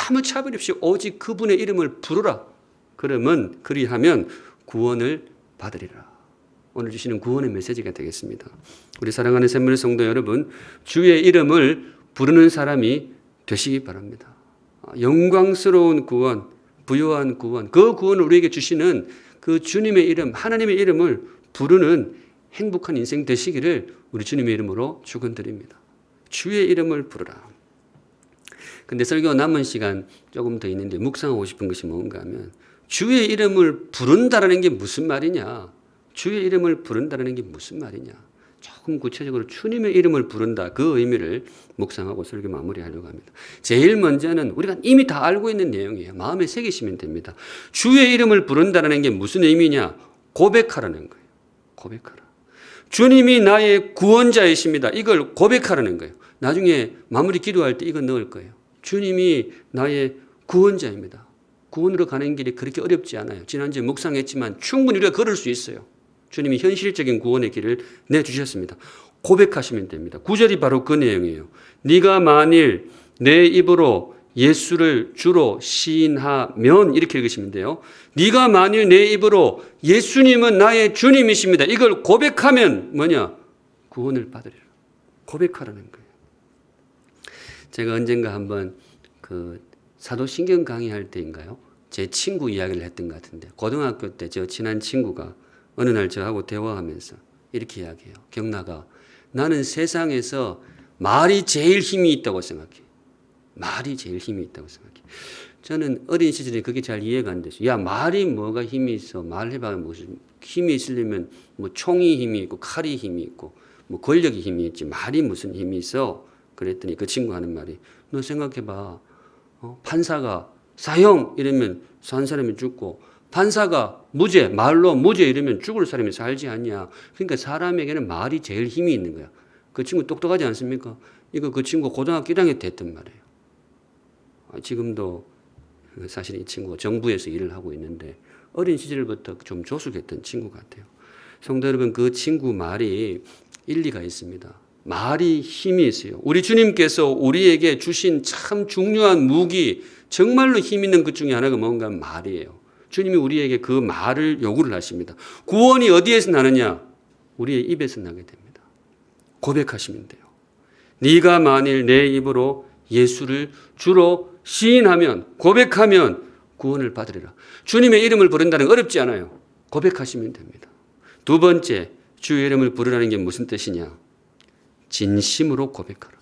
아무 차별 없이 오직 그분의 이름을 부르라. 그러면, 그리하면 구원을 받으리라. 오늘 주시는 구원의 메시지가 되겠습니다. 우리 사랑하는 샘물 성도 여러분, 주의 이름을 부르는 사람이 되시기 바랍니다. 영광스러운 구원, 부요한 구원, 그 구원을 우리에게 주시는 그 주님의 이름, 하나님의 이름을 부르는 행복한 인생 되시기를 우리 주님의 이름으로 축원드립니다. 주의 이름을 부르라. 근데 설교 남은 시간 조금 더 있는데 묵상하고 싶은 것이 뭔가 하면 주의 이름을 부른다라는 게 무슨 말이냐? 주의 이름을 부른다는 게 무슨 말이냐? 조금 구체적으로 주님의 이름을 부른다. 그 의미를 묵상하고 설교 마무리하려고 합니다. 제일 먼저는 우리가 이미 다 알고 있는 내용이에요. 마음에 새기시면 됩니다. 주의 이름을 부른다는 게 무슨 의미냐? 고백하라는 거예요. 고백하라. 주님이 나의 구원자이십니다. 이걸 고백하라는 거예요. 나중에 마무리 기도할 때 이거 넣을 거예요. 주님이 나의 구원자입니다. 구원으로 가는 길이 그렇게 어렵지 않아요. 지난주에 묵상했지만 충분히 우리가 걸을 수 있어요. 주님이 현실적인 구원의 길을 내주셨습니다. 고백하시면 됩니다. 9절이 바로 그 내용이에요. 네가 만일 내 입으로 예수를 주로 시인하면 이렇게 읽으시면 돼요. 네가 만일 내 입으로 예수님은 나의 주님이십니다. 이걸 고백하면 뭐냐? 구원을 받으리라. 고백하라는 거예요. 제가 언젠가 한번 그 사도신경 강의할 때인가요? 제 친구 이야기를 했던 것 같은데 고등학교 때 저 친한 친구가 어느 날 저하고 대화하면서 이렇게 이야기해요. 경락아, 나는 세상에서 말이 제일 힘이 있다고 생각해. 말이 제일 힘이 있다고 생각해. 저는 어린 시절에 그게 잘 이해가 안 됐어요. 야, 말이 뭐가 힘이 있어? 말해봐. 무슨 힘이 있으려면 뭐 총이 힘이 있고 칼이 힘이 있고 뭐 권력이 힘이 있지. 말이 무슨 힘이 있어? 그랬더니 그 친구 하는 말이 너 생각해봐. 판사가 사형 이러면 산 사람이 죽고 판사가 무죄, 말로 무죄 이러면 죽을 사람이 살지 않냐. 그러니까 사람에게는 말이 제일 힘이 있는 거야. 그 친구 똑똑하지 않습니까? 이거 그 친구 고등학교 1학년 때 했단 말이에요. 지금도 사실 이 친구가 정부에서 일을 하고 있는데 어린 시절부터 좀 조숙했던 친구 같아요. 성도 여러분, 그 친구 말이 일리가 있습니다. 말이 힘이 있어요. 우리 주님께서 우리에게 주신 참 중요한 무기, 정말로 힘 있는 것 중에 하나가 뭔가 말이에요. 주님이 우리에게 그 말을 요구를 하십니다. 구원이 어디에서 나느냐? 우리의 입에서 나게 됩니다. 고백하시면 돼요. 네가 만일 내 입으로 예수를 주로 시인하면, 고백하면 구원을 받으리라. 주님의 이름을 부른다는 건 어렵지 않아요. 고백하시면 됩니다. 두 번째, 주의 이름을 부르라는 게 무슨 뜻이냐? 진심으로 고백하라.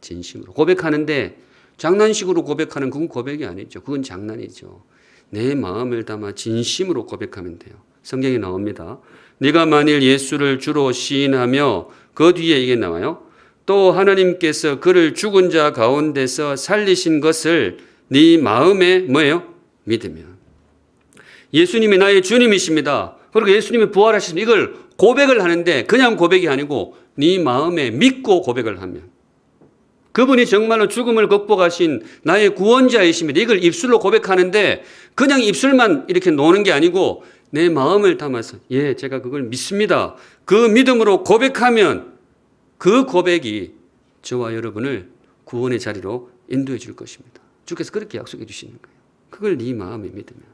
진심으로. 고백하는데 장난식으로 고백하는 그건 고백이 아니죠. 그건 장난이죠. 내 마음을 담아 진심으로 고백하면 돼요. 성경에 나옵니다. 네가 만일 예수를 주로 시인하며 그 뒤에 이게 나와요. 또 하나님께서 그를 죽은 자 가운데서 살리신 것을 네 마음에 뭐예요? 믿으면. 예수님이 나의 주님이십니다. 그리고 예수님이 부활하신 이걸 고백을 하는데 그냥 고백이 아니고 네 마음에 믿고 고백을 하면 그분이 정말로 죽음을 극복하신 나의 구원자이십니다. 이걸 입술로 고백하는데 그냥 입술만 이렇게 노는 게 아니고 내 마음을 담아서 예, 제가 그걸 믿습니다. 그 믿음으로 고백하면 그 고백이 저와 여러분을 구원의 자리로 인도해 줄 것입니다. 주께서 그렇게 약속해 주시는 거예요. 그걸 네 마음에 믿으면.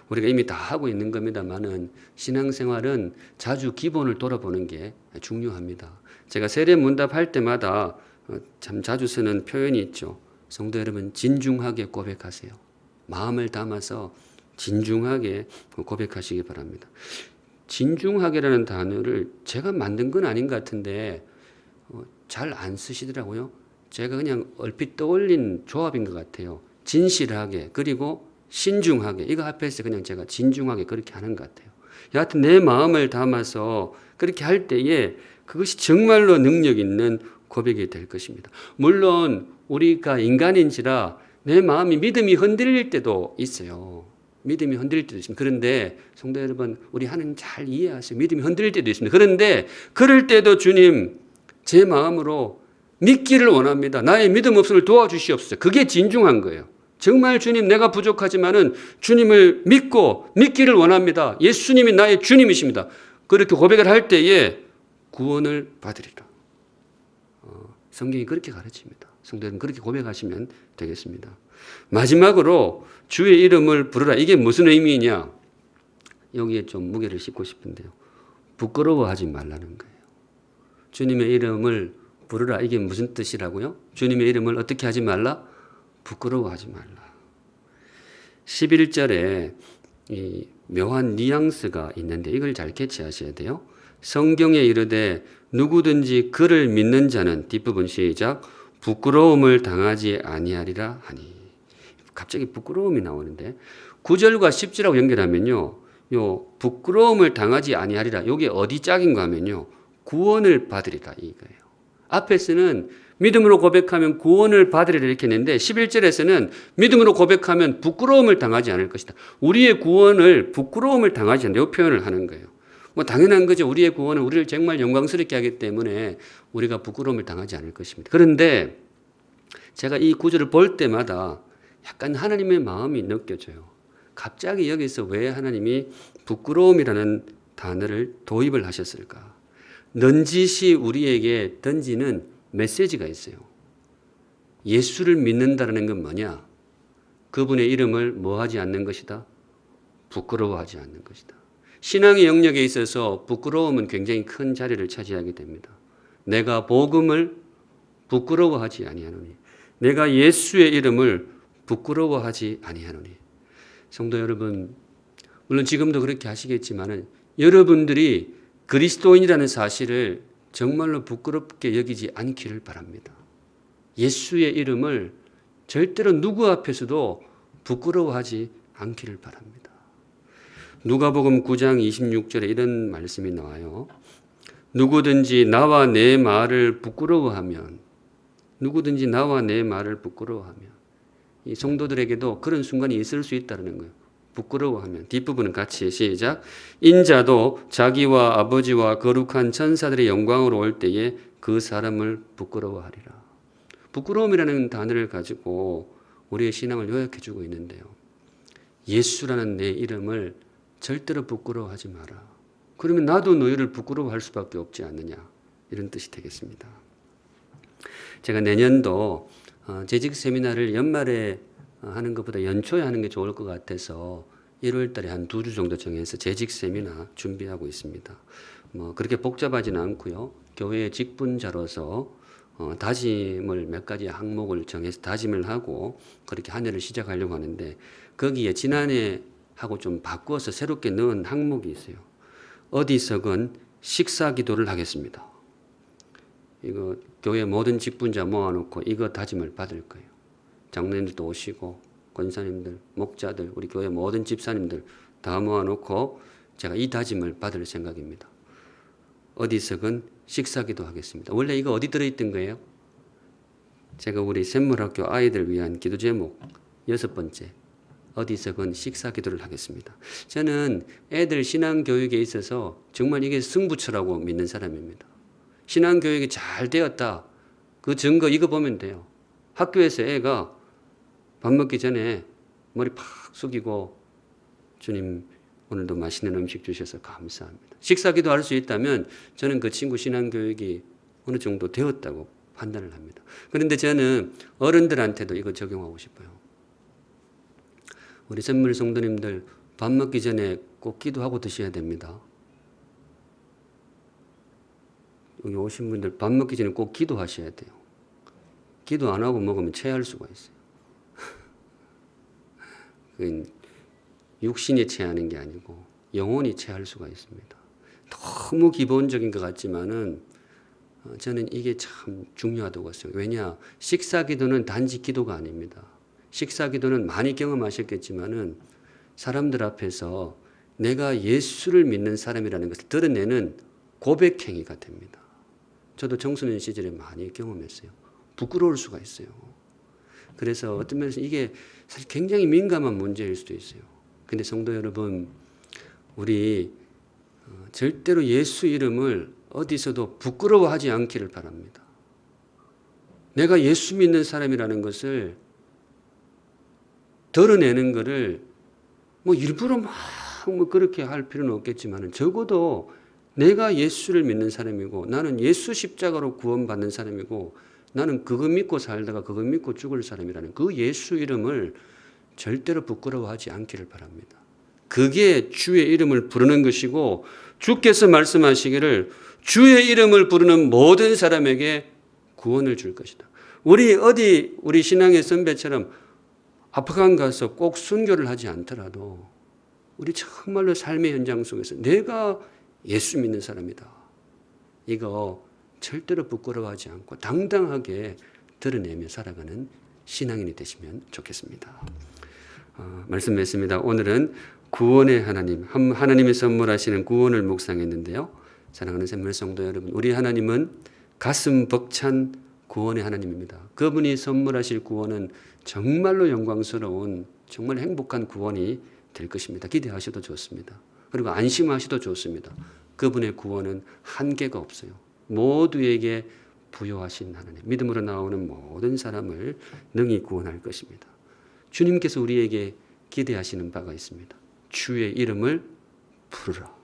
우리가 이미 다 하고 있는 겁니다만은 신앙생활은 자주 기본을 돌아보는 게 중요합니다. 제가 세례 문답할 때마다 참 자주 쓰는 표현이 있죠. 성도 여러분, 진중하게 고백하세요. 마음을 담아서 진중하게 고백하시기 바랍니다. 진중하게라는 단어를 제가 만든 건 아닌 것 같은데 잘 안 쓰시더라고요. 제가 그냥 얼핏 떠올린 조합인 것 같아요. 진실하게 그리고 신중하게 이거 합해서 그냥 제가 진중하게 그렇게 하는 것 같아요. 여하튼 내 마음을 담아서 그렇게 할 때에 그것이 정말로 능력 있는 고백이 될 것입니다. 물론 우리가 인간인지라 내 마음이 믿음이 흔들릴 때도 있어요. 믿음이 흔들릴 때도 있습니다. 그런데 성도 여러분, 우리 하나님 잘 이해하세요. 믿음이 흔들릴 때도 있습니다. 그런데 그럴 때도 주님 제 마음으로 믿기를 원합니다. 나의 믿음 없음을 도와주시옵소서. 그게 진중한 거예요. 정말 주님 내가 부족하지만은 주님을 믿고 믿기를 원합니다. 예수님이 나의 주님이십니다. 그렇게 고백을 할 때에 구원을 받으리라. 성경이 그렇게 가르칩니다. 성도는 그렇게 고백하시면 되겠습니다. 마지막으로 주의 이름을 부르라. 이게 무슨 의미냐? 여기에 좀 무게를 싣고 싶은데요. 부끄러워하지 말라는 거예요. 주님의 이름을 부르라. 이게 무슨 뜻이라고요? 주님의 이름을 어떻게 하지 말라? 부끄러워하지 말라. 11절에 이 묘한 뉘앙스가 있는데 이걸 잘 캐치하셔야 돼요. 성경에 이르되 누구든지 그를 믿는 자는 뒷부분 시작 부끄러움을 당하지 아니하리라 하니. 갑자기 부끄러움이 나오는데 9절과 10절하고 연결하면요. 요 부끄러움을 당하지 아니하리라. 이게 어디 짝인가 하면요. 구원을 받으리라 이거예요. 앞에서는 믿음으로 고백하면 구원을 받으리라 이렇게 했는데 11절에서는 믿음으로 고백하면 부끄러움을 당하지 않을 것이다. 우리의 구원을 부끄러움을 당하지 않는다. 이 표현을 하는 거예요. 뭐 당연한 거죠. 우리의 구원은 우리를 정말 영광스럽게 하기 때문에 우리가 부끄러움을 당하지 않을 것입니다. 그런데 제가 이 구절을 볼 때마다 약간 하나님의 마음이 느껴져요. 갑자기 여기서 왜 하나님이 부끄러움이라는 단어를 도입을 하셨을까? 넌지시 우리에게 던지는 메시지가 있어요. 예수를 믿는다는 건 뭐냐? 그분의 이름을 뭐하지 않는 것이다? 부끄러워하지 않는 것이다. 신앙의 영역에 있어서 부끄러움은 굉장히 큰 자리를 차지하게 됩니다. 내가 복음을 부끄러워하지 아니하노니, 내가 예수의 이름을 부끄러워하지 아니하노니. 성도 여러분, 물론 지금도 그렇게 하시겠지만은 여러분들이 그리스도인이라는 사실을 정말로 부끄럽게 여기지 않기를 바랍니다. 예수의 이름을 절대로 누구 앞에서도 부끄러워하지 않기를 바랍니다. 누가복음 9장 26절에 이런 말씀이 나와요. 누구든지 나와 내 말을 부끄러워하면, 누구든지 나와 내 말을 부끄러워하면, 이 성도들에게도 그런 순간이 있을 수 있다는 거예요. 부끄러워하면. 뒷부분은 같이 시작. 인자도 자기와 아버지와 거룩한 천사들의 영광으로 올 때에 그 사람을 부끄러워하리라. 부끄러움이라는 단어를 가지고 우리의 신앙을 요약해 주고 있는데요. 예수라는 내 이름을 절대로 부끄러워하지 마라. 그러면 나도 너희를 부끄러워할 수밖에 없지 않느냐. 이런 뜻이 되겠습니다. 제가 내년도 재직 세미나를 연말에 하는 것보다 연초에 하는 게 좋을 것 같아서 1월 달에 한 2주 정도 정해서 재직 세미나 준비하고 있습니다. 뭐 그렇게 복잡하지는 않고요. 교회의 직분자로서 다짐을 몇 가지 항목을 정해서 다짐을 하고 그렇게 한 해를 시작하려고 하는데 거기에 지난해 하고 좀 바꾸어서 새롭게 넣은 항목이 있어요. 어디서건 식사 기도를 하겠습니다. 이거 교회 모든 직분자 모아놓고 이거 다짐을 받을 거예요. 장로님들도 오시고 권사님들, 목자들, 우리 교회 모든 집사님들 다 모아놓고 제가 이 다짐을 받을 생각입니다. 어디서건 식사기도 하겠습니다. 원래 이거 어디 들어있던 거예요? 제가 우리 샘물학교 아이들 위한 기도 제목 6번째. 어디서건 식사기도를 하겠습니다. 저는 애들 신앙교육에 있어서 정말 이게 승부처라고 믿는 사람입니다. 신앙교육이 잘 되었다. 그 증거 이거 보면 돼요. 학교에서 애가 밥 먹기 전에 머리 팍 숙이고 주님 오늘도 맛있는 음식 주셔서 감사합니다. 식사기도 할 수 있다면 저는 그 친구 신앙교육이 어느 정도 되었다고 판단을 합니다. 그런데 저는 어른들한테도 이거 적용하고 싶어요. 우리 샘물 성도님들 밥 먹기 전에 꼭 기도하고 드셔야 됩니다. 여기 오신 분들 밥 먹기 전에 꼭 기도하셔야 돼요. 기도 안 하고 먹으면 체할 수가 있어요. 육신이 체하는 게 아니고 영혼이 체할 수가 있습니다. 너무 기본적인 것 같지만은 저는 이게 참 중요하다고 했어요. 왜냐? 식사기도는 단지 기도가 아닙니다. 식사기도는 많이 경험하셨겠지만은 사람들 앞에서 내가 예수를 믿는 사람이라는 것을 드러내는 고백행위가 됩니다. 저도 청소년 시절에 많이 경험했어요. 부끄러울 수가 있어요. 그래서 어떤 면에서 이게 사실 굉장히 민감한 문제일 수도 있어요. 근데 성도 여러분, 우리 절대로 예수 이름을 어디서도 부끄러워하지 않기를 바랍니다. 내가 예수 믿는 사람이라는 것을 드러내는 것을 뭐 일부러 막 뭐 그렇게 할 필요는 없겠지만 적어도 내가 예수를 믿는 사람이고 나는 예수 십자가로 구원받는 사람이고 나는 그거 믿고 살다가 그거 믿고 죽을 사람이라는 그 예수 이름을 절대로 부끄러워하지 않기를 바랍니다. 그게 주의 이름을 부르는 것이고 주께서 말씀하시기를 주의 이름을 부르는 모든 사람에게 구원을 줄 것이다. 우리 신앙의 선배처럼 아프간 가서 꼭 순교를 하지 않더라도 우리 정말로 삶의 현장 속에서 내가 예수 믿는 사람이다. 이거 절대로 부끄러워하지 않고 당당하게 드러내며 살아가는 신앙인이 되시면 좋겠습니다. 말씀했습니다. 오늘은 구원의 하나님이 선물하시는 구원을 묵상했는데요. 사랑하는 샘물 성도 여러분, 우리 하나님은 가슴 벅찬 구원의 하나님입니다. 그분이 선물하실 구원은 정말로 영광스러운 정말 행복한 구원이 될 것입니다. 기대하셔도 좋습니다. 그리고 안심하셔도 좋습니다. 그분의 구원은 한계가 없어요. 모두에게 부여하신 하나님, 믿음으로 나오는 모든 사람을 능히 구원할 것입니다. 주님께서 우리에게 기대하시는 바가 있습니다. 주의 이름을 부르라.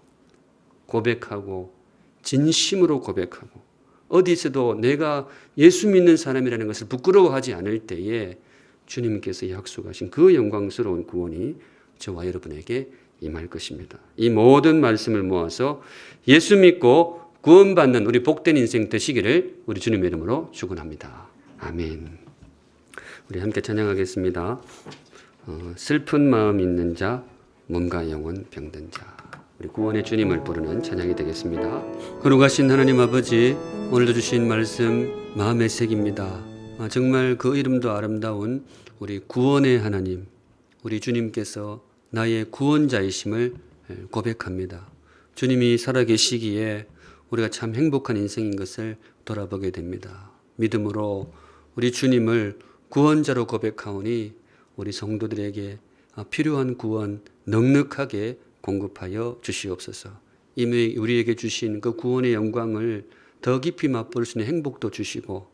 고백하고 진심으로 고백하고 어디서도 내가 예수 믿는 사람이라는 것을 부끄러워하지 않을 때에 주님께서 약속하신 그 영광스러운 구원이 저와 여러분에게 임할 것입니다. 이 모든 말씀을 모아서 예수 믿고 구원받는 우리 복된 인생 되시기를 우리 주님의 이름으로 축원합니다. 아멘. 우리 함께 찬양하겠습니다. 슬픈 마음 있는 자, 몸과 영혼 병든 자. 우리 구원의 주님을 부르는 찬양이 되겠습니다. 거룩하신 하나님 아버지, 오늘도 주신 말씀 마음에 새깁니다. 정말 그 이름도 아름다운 우리 구원의 하나님, 우리 주님께서 나의 구원자이심을 고백합니다. 주님이 살아계시기에 우리가 참 행복한 인생인 것을 돌아보게 됩니다. 믿음으로 우리 주님을 구원자로 고백하오니 우리 성도들에게 필요한 구원 넉넉하게 공급하여 주시옵소서. 이미 우리에게 주신 그 구원의 영광을 더 깊이 맛볼 수 있는 행복도 주시고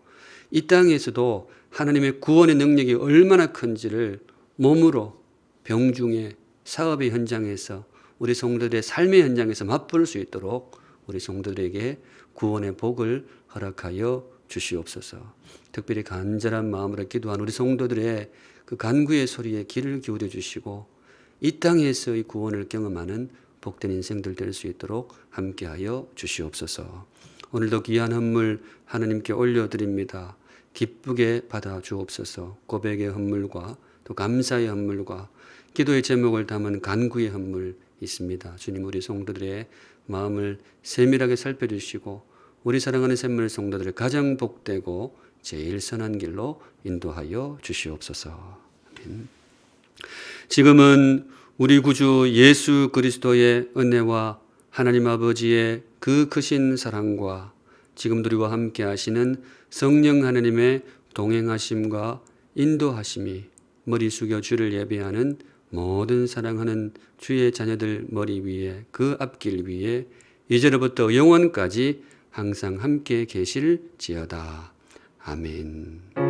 이 땅에서도 하나님의 구원의 능력이 얼마나 큰지를 몸으로 병중에 사업의 현장에서 우리 성도들의 삶의 현장에서 맛볼 수 있도록 우리 성도들에게 구원의 복을 허락하여 주시옵소서. 특별히 간절한 마음으로 기도한 우리 성도들의 그 간구의 소리에 귀를 기울여 주시고 이 땅에서의 구원을 경험하는 복된 인생들 될 수 있도록 함께하여 주시옵소서. 오늘도 귀한 헌물 하나님께 올려드립니다. 기쁘게 받아 주옵소서. 고백의 헌물과 또 감사의 헌물과 기도의 제목을 담은 간구의 헌물 있습니다. 주님, 우리 성도들의 마음을 세밀하게 살펴주시고 우리 사랑하는 샘물 성도들을 가장 복되고 제일 선한 길로 인도하여 주시옵소서. 아멘. 지금은 우리 구주 예수 그리스도의 은혜와 하나님 아버지의 그 크신 사랑과 지금도 우리와 함께 하시는 성령 하나님의 동행하심과 인도하심이 머리 숙여 주를 예배하는 모든 사랑하는 주의 자녀들 머리 위에 그 앞길 위에 이제로부터 영원까지 항상 함께 계실지어다. 아멘.